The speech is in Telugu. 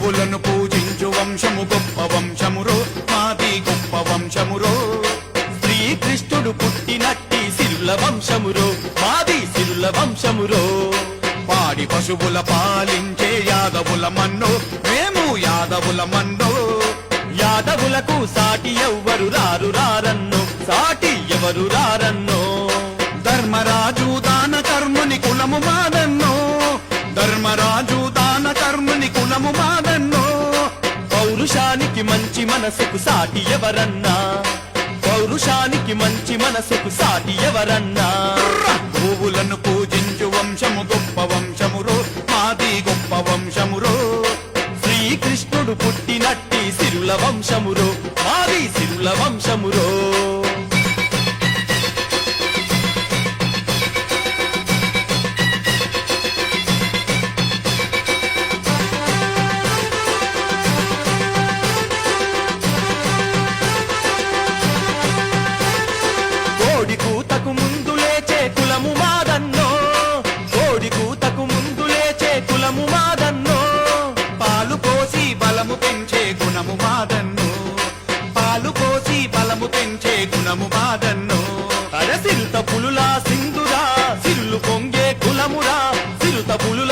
గోవులను పూజించు వంశము గొప్ప వంశమురో మాది గొప్ప వంశమురో శ్రీకృష్ణుడు పుట్టినట్టి సిరుల వంశమురో మాది సిరుల వంశమురో పాడి పశువుల పాలించే యాదవుల మన్నో మేము యాదవుల మన్నో యాదవులకు సాటి ఎవ్వరు రారు రారన్నో సాటి ఎవరు రారన్నో ధర్మరాజు దాన కర్ముని కులము మాదన్నో ధర్మరాజు దాన కర్ముని కులము మాదన్నో పౌరుషానికి మంచి మనసుకు సాటి ఎవరన్నా పౌరుషానికి మంచి మనసుకు సాటి ఎవరన్నా గోవులను పూజించు వంశము గొప్ప వంశమురో మాది గొప్ప వంశమురో శ్రీకృష్ణుడు పుట్టినట్టి సిరుల వంశమురో మాది సిరుల వంశమురో కోడి కూతకు ముందు లేచే కులము మాదన్నో కోడి కూతకు ముందు లేచే కులము మాదన్నో పాలు పోసి బలము పెంచే గుణము మాదన్నో పాలు పోసి బలము పెంచే గుణము మాదన్నో అర సిరుత పులులా సింధురా సిరులు పొంగే కులమురా సిరుత పులు